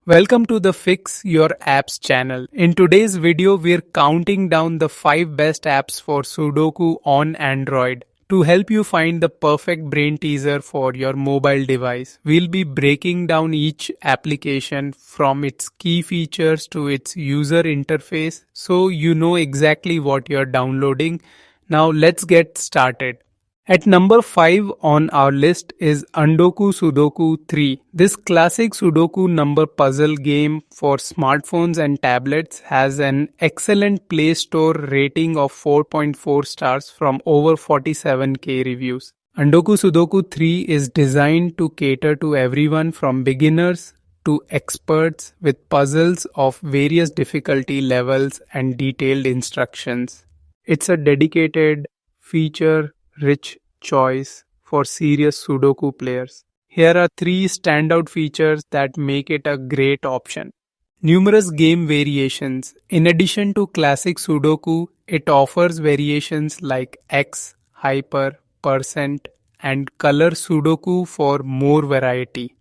Welcome to the Fix Your Apps channel. In today's video, we're counting down the 5 best apps for Sudoku on Android. To help you find the perfect brain teaser for your mobile device, we'll be breaking down each application from its key features to its user interface so you know exactly what you're downloading. Now let's get started. At number 5 on our list is Andoku Sudoku 3. This classic Sudoku number puzzle game for smartphones and tablets has an excellent Play Store rating of 4.4 stars from over 47k reviews. Andoku Sudoku 3 is designed to cater to everyone from beginners to experts with puzzles of various difficulty levels and detailed instructions. It's a dedicated feature rich choice for serious Sudoku players. Here are 3 standout features that make it a great option. Numerous game variations. In addition to classic Sudoku, it offers variations like X, Hyper, Percent, and Color Sudoku for more variety.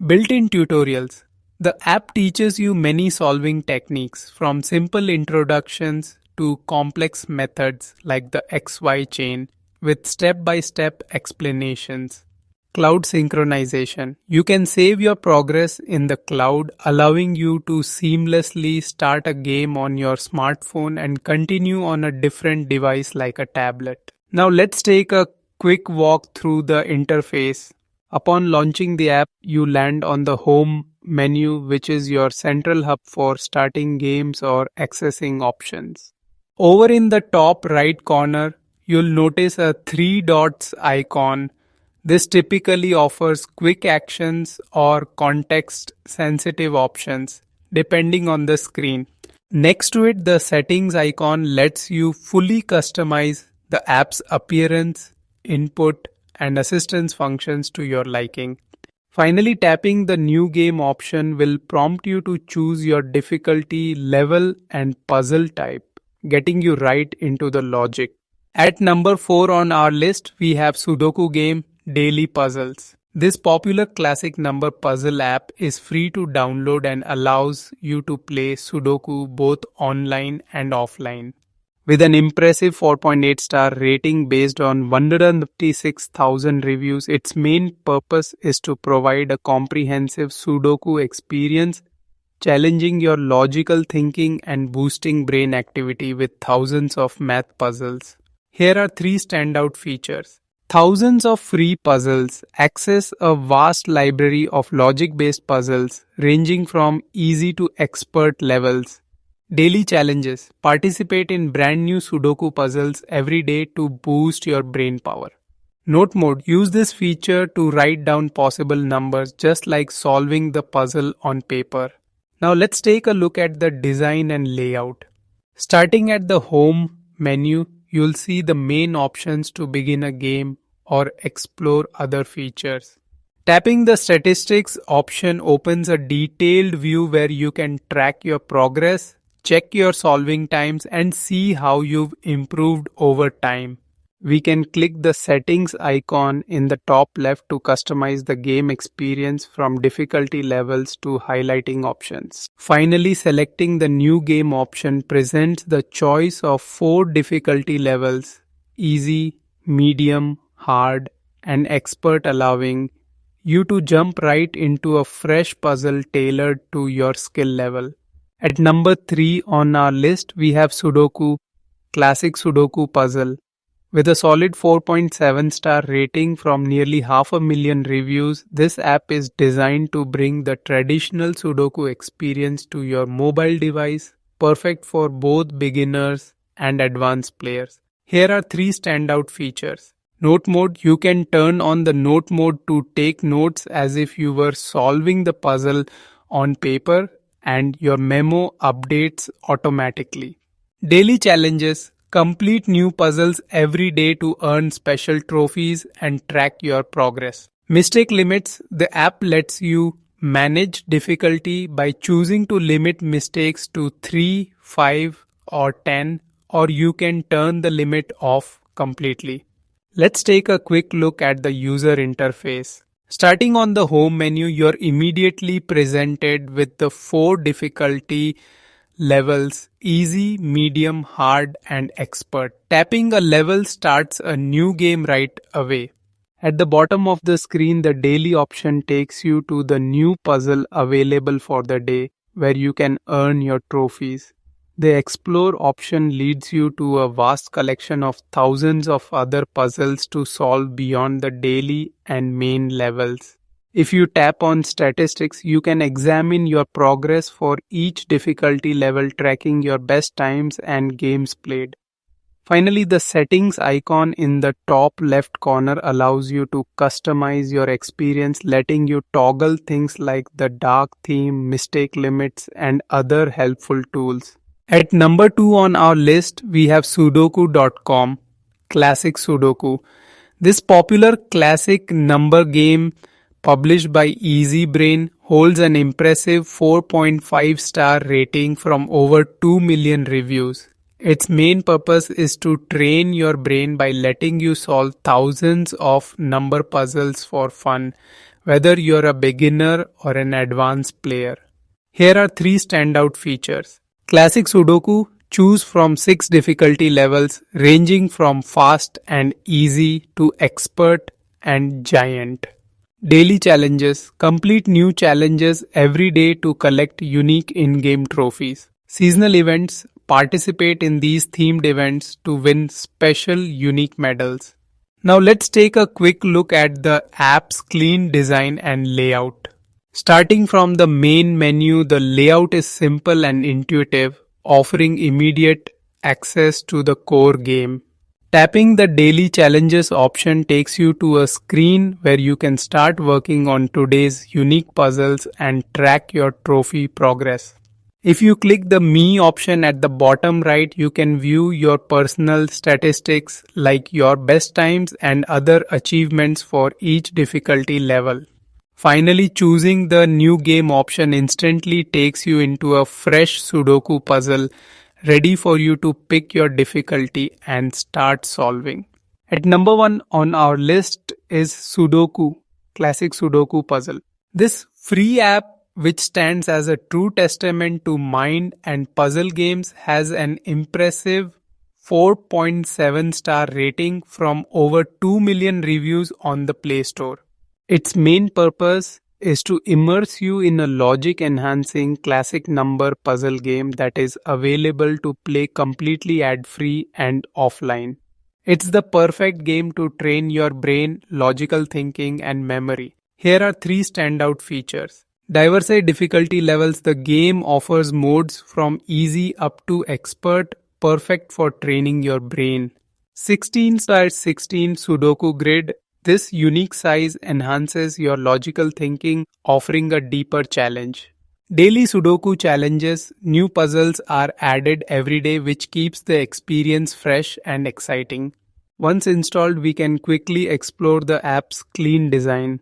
Built-in tutorials. The app teaches you many solving techniques from simple introductions to complex methods like the XY chain with step-by-step explanations. Cloud synchronization. You can save your progress in the cloud, allowing you to seamlessly start a game on your smartphone and continue on a different device like a tablet. Now let's take a quick walk through the interface. Upon launching the app, you land on the home menu, which is your central hub for starting games or accessing options. Over in the top right corner, you'll notice a 3 dots icon. This typically offers quick actions or context-sensitive options, depending on the screen. Next to it, the settings icon lets you fully customize the app's appearance, input, and assistance functions to your liking. Finally, tapping the new game option will prompt you to choose your difficulty level and puzzle type, getting you right into the logic. At number 4 on our list, we have Sudoku game Daily Puzzles. This popular classic number puzzle app is free to download and allows you to play Sudoku both online and offline. With an impressive 4.8 star rating based on 156,000 reviews, its main purpose is to provide a comprehensive Sudoku experience, challenging your logical thinking and boosting brain activity with thousands of math puzzles. Here are 3 standout features. Thousands of free puzzles. Access a vast library of logic-based puzzles ranging from easy to expert levels. Daily challenges. Participate in brand new Sudoku puzzles every day to boost your brain power. Note mode. Use this feature to write down possible numbers just like solving the puzzle on paper. Now let's take a look at the design and layout. Starting at the home menu, you'll see the main options to begin a game or explore other features. Tapping the statistics option opens a detailed view where you can track your progress, check your solving times, and see how you've improved over time. We can click the settings icon in the top left to customize the game experience from difficulty levels to highlighting options. Finally, selecting the new game option presents the choice of 4 difficulty levels: easy, medium, hard, and expert, allowing you to jump right into a fresh puzzle tailored to your skill level. At number 3 on our list, we have Sudoku, classic Sudoku puzzle. With a solid 4.7 star rating from nearly 500,000 reviews, this app is designed to bring the traditional Sudoku experience to your mobile device, perfect for both beginners and advanced players. Here are 3 standout features. Note mode. You can turn on the note mode to take notes as if you were solving the puzzle on paper, and your memo updates automatically. Daily challenges. Complete new puzzles every day to earn special trophies and track your progress. Mistake limits. The app lets you manage difficulty by choosing to limit mistakes to 3, 5, or 10, or you can turn the limit off completely. Let's take a quick look at the user interface. Starting on the home menu, you're immediately presented with the 4 difficulty levels: easy, medium, hard, and expert. Tapping a level starts a new game right away. At the bottom of the screen, the daily option takes you to the new puzzle available for the day, where you can earn your trophies. The explore option leads you to a vast collection of thousands of other puzzles to solve beyond the daily and main levels. If you tap on statistics, you can examine your progress for each difficulty level, tracking your best times and games played. Finally, the settings icon in the top left corner allows you to customize your experience, letting you toggle things like the dark theme, mistake limits, and other helpful tools. At number 2 on our list, we have Sudoku.com, Classic Sudoku. This popular classic number game published by Easy Brain holds an impressive 4.5-star rating from over 2 million reviews. Its main purpose is to train your brain by letting you solve thousands of number puzzles for fun, whether you're a beginner or an advanced player. Here are 3 standout features. Classic Sudoku: choose from 6 difficulty levels ranging from fast and easy to expert and giant. Daily challenges: complete new challenges every day to collect unique in-game trophies. Seasonal events: participate in these themed events to win special unique medals. Now let's take a quick look at the app's clean design and layout. Starting from the main menu, the layout is simple and intuitive, offering immediate access to the core game. Tapping the daily challenges option takes you to a screen where you can start working on today's unique puzzles and track your trophy progress. If you click the Me option at the bottom right, you can view your personal statistics like your best times and other achievements for each difficulty level. Finally, choosing the New Game option instantly takes you into a fresh Sudoku puzzle, ready for you to pick your difficulty and start solving. At number 1 on our list is Sudoku, Classic Sudoku Puzzle. This free app, which stands as a true testament to mind and puzzle games, has an impressive 4.7-star rating from over 2 million reviews on the Play Store. Its main purpose is to immerse you in a logic-enhancing classic number puzzle game that is available to play completely ad-free and offline. It's the perfect game to train your brain, logical thinking, and memory. Here are 3 standout features. Diversified difficulty levels: the game offers modes from easy up to expert, perfect for training your brain. 16x16 Sudoku grid: this unique size enhances your logical thinking, offering a deeper challenge. Daily Sudoku challenges: new puzzles are added every day, which keeps the experience fresh and exciting. Once installed, we can quickly explore the app's clean design.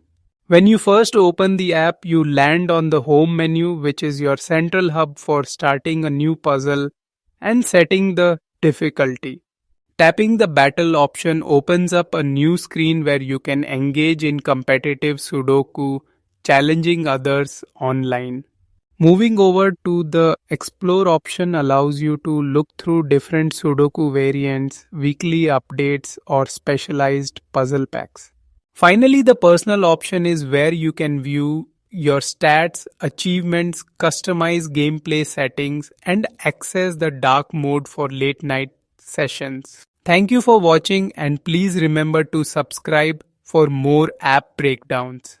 When you first open the app, you land on the home menu, which is your central hub for starting a new puzzle and setting the difficulty. Tapping the battle option opens up a new screen where you can engage in competitive Sudoku, challenging others online. Moving over to the explore option allows you to look through different Sudoku variants, weekly updates, or specialized puzzle packs. Finally, the personal option is where you can view your stats, achievements, customize gameplay settings, and access the dark mode for late night sessions. Thank you for watching, and please remember to subscribe for more app breakdowns.